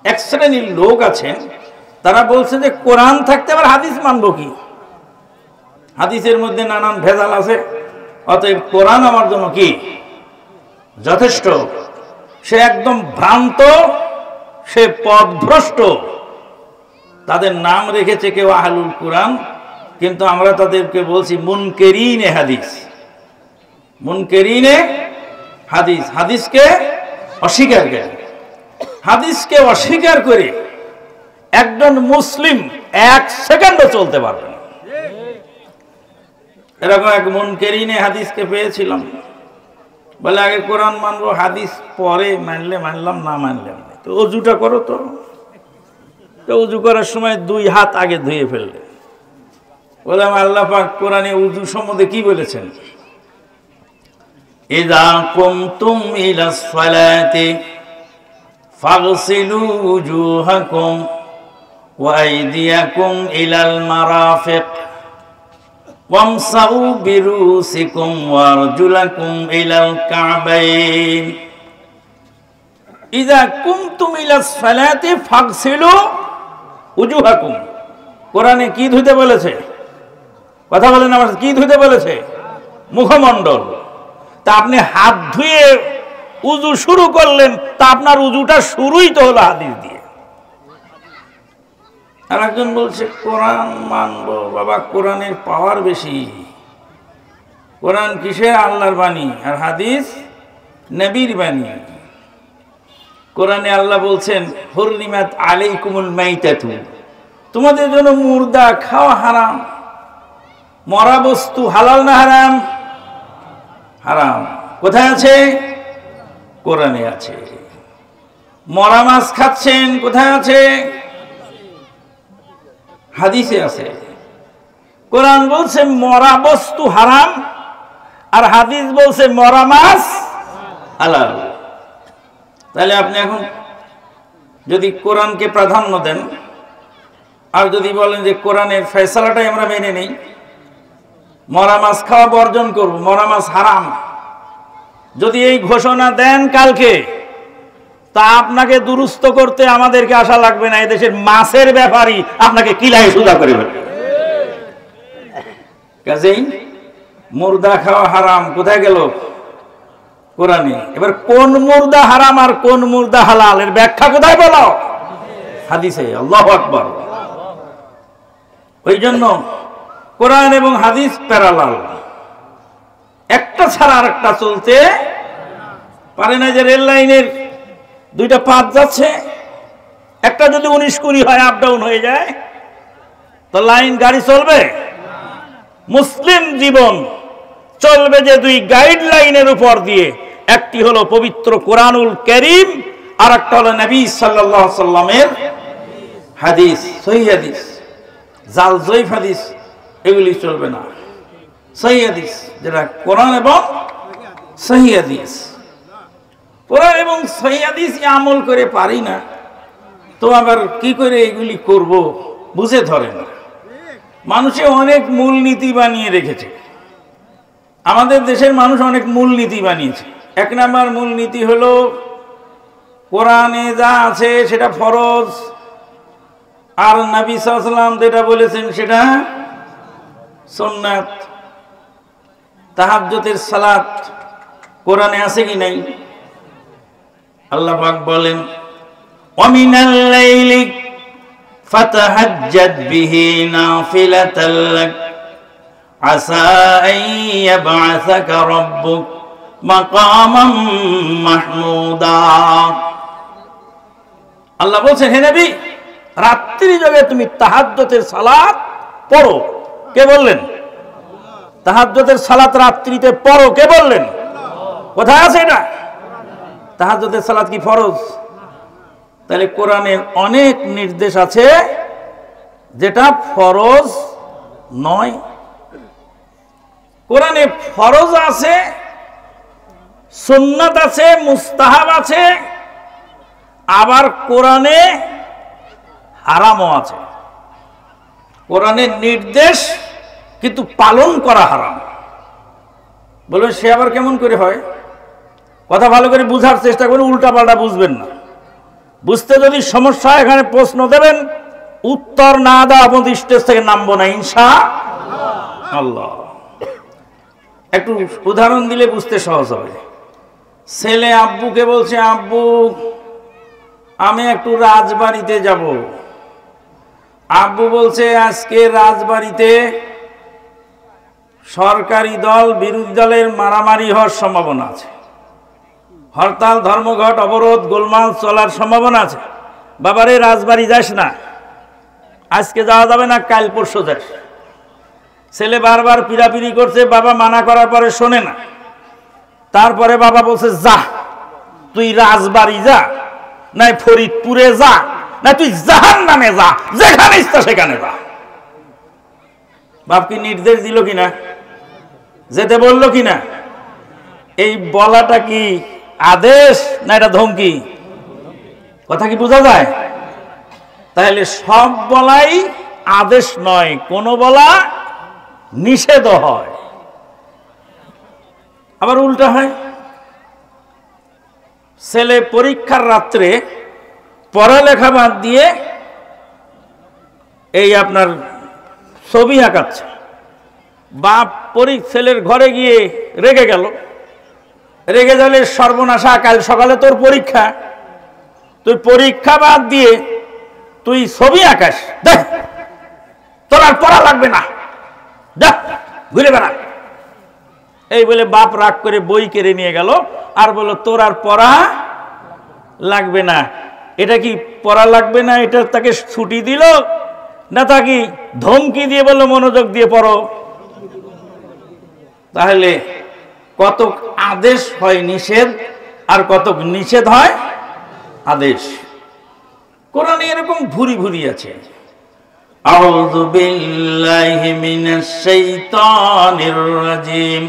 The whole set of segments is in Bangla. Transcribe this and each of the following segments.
এক শ্রেণীর লোক আছেন, তারা বলছে যে কোরআন থাকতে আবার হাদিস মানবো কি? হাদিসের মধ্যে নানান ভেজাল আছে, অতএব কোরআন আমার জন্য কি যথেষ্ট। সে একদম ভ্রান্ত, সে পথভ্রষ্ট। তাদের নাম রেখেছে কেউ আহলুল কোরআন, কিন্তু আমরা তাদেরকে বলছি মুনকেরিনে হাদিস। মুনকেরিনে হাদিস, হাদিসকে অস্বীকার করে। হাদিসকে অস্বীকার করে একজন মুসলিম এক সেকেন্ডও চলতে পারবে না। এরকম এক মুনকেরিনে হাদিসকে পেয়েছিলাম, বলে আগে কোরআন মানবো, হাদিস পরে মানলে মানলাম, না মানলে তো অজুটা করো। তো অজু করার সময় 2 হাত আগে ধুয়ে ফেললে। বললাম আল্লাহ পাক কোরআনে উজু সম্বন্ধে কি বলেছেন? ইযা কুমতুম ইলাস সালাতি ফাগসিলু উজুহাকুম ওয়া আইদিয়াকুম ইলাল মারাফিক ওয়ামসাউ বিরুসিকুম ওয়া আরজুলাকুম ইলাল কা'বাইন। ইযা কুমতুম ইলাস সালাতি ফাগসিলু উজুহাকুম। কোরআনে কি ধুতে বলেছে? কথা বলেন আমার, কি ধুতে বলেছে? মুখমণ্ডল। তা আপনি হাত ধুয়ে উজু শুরু করলেন, তা আপনার উজুটা শুরুই তো হলো হাদিস দিয়ে। আর একজন বলছে কোরআন মানবো। বাবা, কোরআনের পাওয়ার বেশি। কোরআন কিসের? আল্লাহর বাণী, আর হাদিস নবীর বাণী। কোরআনে আল্লাহ বলছেন হুররিমাত আলাইকুমুল মাইতাতু, তোমাদের জন্য মুর্দা খাওয়া হারাম। মরা বস্তু হালাল না হারাম? হারাম। কোথায় আছে? কোরআনে আছে। মরা মাছ খাচ্ছেন, কোথায় আছে? হাদিসে আছে। কোরআন বলছে মরা বস্তু হারাম, আর হাদিস বলছে মরা মাছ হালাল। তাহলে আপনি এখন যদি কোরআনকে প্রাধান্য দেন, আর যদি বলেন যে কোরআনের ফয়সালাটাই আমরা মেনে নেই, মরা মাছ খাওয়া বর্জন করব, মরা মাছ হারাম, যদি এই ঘোষণা দেন কালকে, তা আপনাকে দুরুস্ত করতে আমাদেরকে আসা লাগবে না। এদেশের মাছের ব্যাপারই আপনাকে কিলাই সুদা করে ফেলবে। কাজেই মুর্দা খাওয়া হারাম কোথায় গেল? কোরআনে। এবার কোন মুর্দা হারাম আর কোন মুর্দা হালাল এর ব্যাখ্যা কোথায় বলো? হাদিসে। আল্লাহু আকবার। ওই জন্য কোরআন এবং হাদিস প্যারালাল, একটা ছাড়া আরেকটা চলতে পারে না। যে রেল লাইনের 2টা পাত যাচ্ছে, একটা যদি 19-20 হয়, আপ ডাউন হয়ে যায়, তো লাইন গাড়ি চলবে? মুসলিম জীবন চলবে যে 2 গাইডলাইনের উপর দিয়ে। একটি হলো পবিত্র কোরআনুল কারীম, আর একটা হলো নবী সাল্লাল্লাহু আলাইহি সাল্লামের হাদিস, সহিহ হাদিস। জাল জয়ীফ হাদিস এগুলি চলবে না। সহিহ হাদিস, যেটা কোরআন এবং সহিহ হাদিস। কোরআন এবং সহিহ হাদিস আমল করে পারি না, তো আবার কি করে এগুলি করব বুঝে ধরে না। মানুষে অনেক মূলনীতি বানিয়ে রেখেছে। আমাদের দেশের মানুষ অনেক মূলনীতি বানিয়েছে। 1 নম্বর মূলনীতি হলো কোরআনে যা আছে সেটা ফরজ, আর নবী সাল্লাল্লাহু আলাইহি ওয়াসাল্লাম যেটা বলেছেন সেটা সুন্নাত। তাহাজ্জুদের সালাত কোরআনে আছে কি নাই? আল্লাহ পাক বলেন ওয়ামিনাল লাইলি ফাতাহাজ্জাদ বিহি নাফিলাতাল লাক আসা আন ইয়াবআসাকা রাব্বুক মাকামান মাহমুদা। আল্লাহ বলছেন হে নবী, রাত্রি জাগে তুমি তাহাজ্জুদের সালাত পড়ো। কে বললেন? তাহাজ্জুদের সালাত রাত্রিতে পড়ো, কে বললেন? কোথায় আছে এটা? তাহাজ্জুদের সালাত কি ফরজ? তাহলে কোরআনে অনেক নির্দেশ আছে যেটা ফরজ নয়। কোরআনে ফরজ আছে, সুন্নাত আছে, মুস্তাহাব আছে, আবার কোরআনে হারামও আছে। কোরআনের নির্দেশ কিন্তু পালন করা হারাম। বলবেন সে আবার কেমন করে হয়? কথা ভালো করে বুঝার চেষ্টা করুন, উল্টা পাল্টা বুঝবেন না। বুঝতে যদি সমস্যা হয় এখানে প্রশ্ন দেবেন, উত্তর না দেওয়া পর্যন্ত স্টেজ থেকে নামবো না ইনশাআল্লাহ। একটু উদাহরণ দিলে বুঝতে সহজ হবে। ছেলে আব্বুকে বলছে, আব্বু আমি একটু রাজবাড়িতে যাব। আব্বু বলছে আজকে রাজবাড়িতে সরকারি দল বিরোধী দলের মারামারি হওয়ার সম্ভাবনা আছে, হরতাল ধর্মঘট অবরোধ গোলমাল চলার সম্ভাবনা আছে। বাবারে রাজবাড়ি যাস না, আজকে যাওয়া যাবে না, কাল পরশু যাস। ছেলে বারবার পিড়াপিড়ি করছে, বাবা মানা করার পরে শোনে না। তারপরে বাবা বলছে যা, তুই রাজবাড়ি যা, নাই ফরিদপুরে যা, না তুই জাহান্নামে যা, যেখানে ইচ্ছা সেখানে যা। বাপ কি নির্দেশ দিল কিনা, যেতে বললো কিনা? এই বলাটা কি আদেশ না এটা ধমকি? কথা কি বোঝা যায়? তাহলে সব বলাই আদেশ নয়, কোন বলা নিষেধ হয়। আবার উল্টা হয়, ছেলে পরীক্ষার রাত্রে পড়ালেখা বাদ দিয়ে এই আপনার ছবি আঁকাচ্ছে। বাপ ছেলের ঘরে গিয়ে রেগে গেল, রেগে গেলে সর্বনাশা, কাল সকালে তোর পরীক্ষা, তুই পরীক্ষা বাদ দিয়ে তুই ছবি আঁকাস, দেখ তোর আর পড়া লাগবে না, দেখ ঘুরে বেড়া। এই বলে বাপ রাগ করে বই কেড়ে নিয়ে গেল আর বলল তোর আর পড়া লাগবে না। এটা কি পড়া লাগবে না এটা তাকে ছুটি দিল, না তাকে ধমকি দিয়ে বললো মনোযোগ দিয়ে পড়ো? তাহলে কতক আদেশ হয় নিষেধ, আর কতক নিষেধ হয় আদেশ। কোরআনে এরকম ভুরি ভুরি আছে। আউযু বিল্লাহি মিনাশ শাইতানির রাজিম।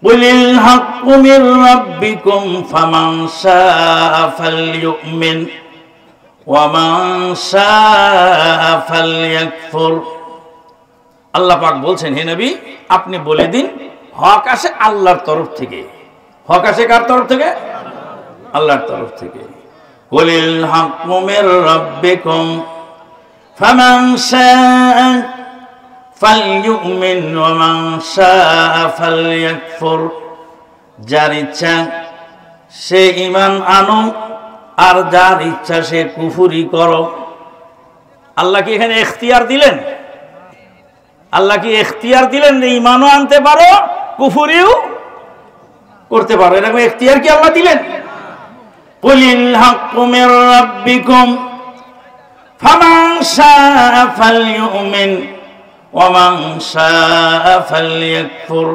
কুলিল হাক্কু মির রাব্বিকুম ফামান শাআ ফালইউমিন ওয়া মান শাআ ফালইয়াকফুর। আল্লাহ পাক বলছেন, হে নবী আপনি বলে দিন হক আসে আল্লাহর তরফ থেকে। হক আসে কার তরফ থেকে? আল্লাহর তরফ থেকে। কুলিল হাক্কু মির রাব্বিকুম ফামান শাআ ফালইউমিন ওয়া মান শাআ ফালইয়াকফুর। যার ইচ্ছা সে ঈমান আনো, আর যার ইচ্ছা সে কুফরি করো। আল্লাহ কি এখানে ইখতিয়ার দিলেন? আল্লাহ কি ইখতিয়ার দিলেন যে ঈমানও আনতে পারো, কুফরিও করতে পারো? এরকম ইখতিয়ার কি আল্লাহ দিলেন? কুলিল হাক্কু মির রাব্বিকুম ফামান শাআ ফালইউমিন ওয়া মান শাআ ফালইয়াকফুর।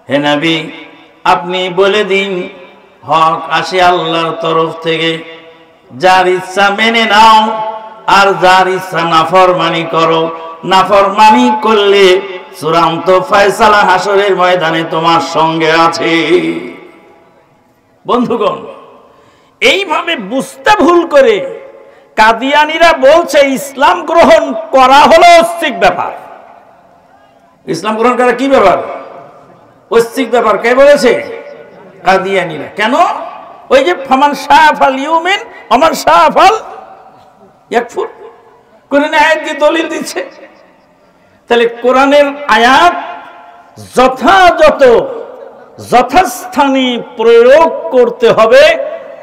হে নবী আপনি বলে দিন হক আসে আল্লাহর তরফ থেকে, যার ইচ্ছা মেনে নাও আর যার ইচ্ছা নাফরমানি করো। নাফরমানি করলে চূড়ান্ত ফয়সালা হাসরের ময়দানে তোমার সঙ্গে আছে। বন্ধুগণ, এইভাবে বুঝতে ভুল করে কাদিয়ানীরা বলছে ইসলাম গ্রহণ করা হলো ঐচ্ছিক ব্যাপার। ইসলাম গ্রহণ করা কি ব্যাপার? ঐচ্ছিক ব্যাপার। কে বলেছে? কাদিয়ানীরা। কেন? ওই যে ফামান শাআ ফালইউমিন ওয়া মান শাআ ফালইয়াকফুর, কোরআনের আয়াত দিয়ে দলিল দিচ্ছে। তাহলে কোরআনের আয়াত যথাযথ যথাস্থানে প্রয়োগ করতে হবে।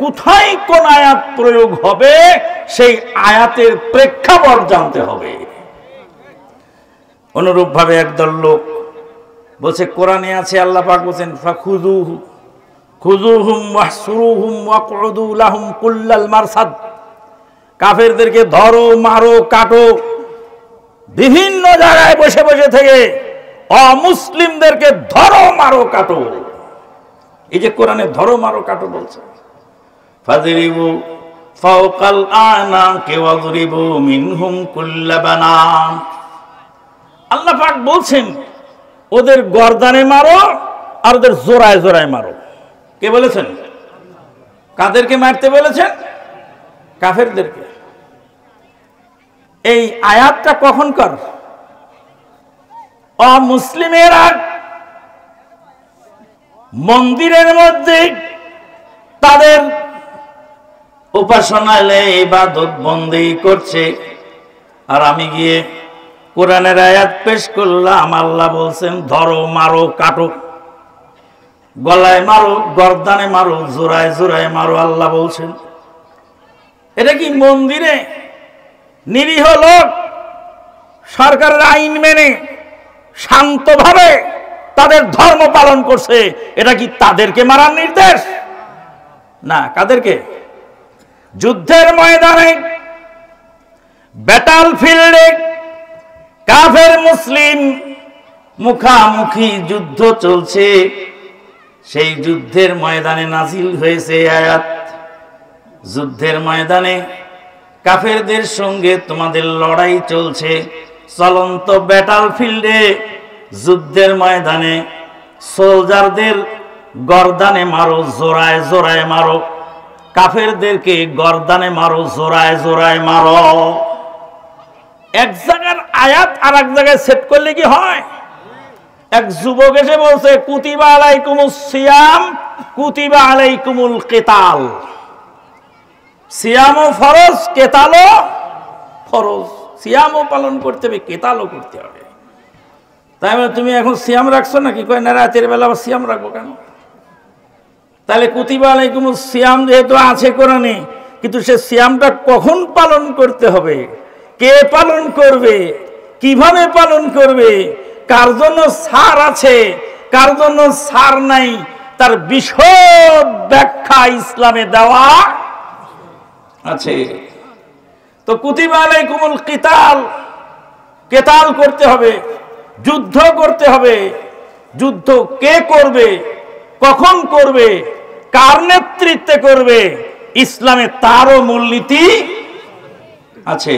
কোথায় কোন আয়াত প্রয়োগ হবে সেই আয়াতের প্রেক্ষাপট জানতে হবে। অনুরূপভাবে একদল লোক বলছে কোরআনে আছে, আল্লাহ পাক বলেন খুযুহুম ওয়াহসুরুহুম ওয়াকউদু লাহুম কুল্লাল মারসাদ। কাফেরদেরকে ধরো, মারো, কাটো, বিভিন্ন জায়গায় বসে বসে থেকে অমুসলিমদেরকে ধরো, মারো, কাটো। এই যে কোরআনে ধরো, মারো, কাটো বলছে, ফাযরিবু ফাওকাল আনাকি ওয়াযরিবু মিনহুম কুল্লা বানান। আল্লাহ পাক বলছেন ওদের গর্দানে মারো আর ওদের জোড়ায় জোড়ায় মারো। কে বলেছেন? কাদেরকে মারতে বলেছেন? কাফেরদেরকে। এই আয়াতটা কখনকার? অমুসলিমেরা মন্দিরের মধ্যে তাদের উপাসনালয়ে ইবাদত বন্দেগী করছে, আর আমি গিয়ে কোরআনের আয়াত পেশ করলাম। আল্লাহ বলছেন ধরো, মারো, কাটো, গলায় মারো, গর্দানে মারো, জোড়ায় জোড়ায় মারো। আল্লাহ বলছেন এটা কি মন্দিরে নিরীহ লোক সরকারের আইন মেনে শান্তভাবে তাদের ধর্ম পালন করছে, এটা কি তাদেরকে মারার নির্দেশ? না। কাদেরকে? যুদ্ধের ময়দানে, ব্যাটল ফিল্ডে কাফের মুসলিম মুখামুখি যুদ্ধ চলছে, সেই যুদ্ধের ময়দানে নাজিল হয়েছে আয়াত। যুদ্ধের ময়দানে কাফেরদের সঙ্গে তোমাদের লড়াই চলছে, চলন্ত ব্যাটল ফিল্ডে, যুদ্ধের ময়দানে সোলজারদের গর্দানে মারো, জোড়ায় জোড়ায় মারো, কাফেরদেরকে গর্দানে মারো, জোড়ায় জোড়ায় মারো। এক জায়গার আয়াত আর এক জায়গায় সেট করলে কি হয়? এক যুবক এসে বলছে কুতিবা আলাইকুমুস সিয়াম কুতিবা আলাইকুমুল কিতাল। সিয়ামও ফরজ, কেতালও ফরজ। সিয়ামও পালন করতে হবে, কেতালও করতে হবে। তাই বলে তুমি এখন সিয়াম রাখছো নাকি? কয় না, রাতের বেলা আবার সিয়াম রাখবো কেন? তাহলে কুতিবা আলাইকুমুস সিয়াম যেহেতু আছে কোরআনে, কিন্তু সে সিয়ামটা কখন পালন করতে হবে, কে পালন করবে, কিভাবে পালন করবে, কার জন্য ছাড় আছে, কার জন্য ছাড় নাই, তার বিশদ ব্যাখ্যা ইসলামে দেওয়া আছে। তো কুতিবা আলাইকুমুল কিতাল, কেতাল করতে হবে, যুদ্ধ করতে হবে। যুদ্ধ কে করবে, কখন করবে, কার নেতৃত্বে করবে, ইসলামে তারও মূলনীতি আছে।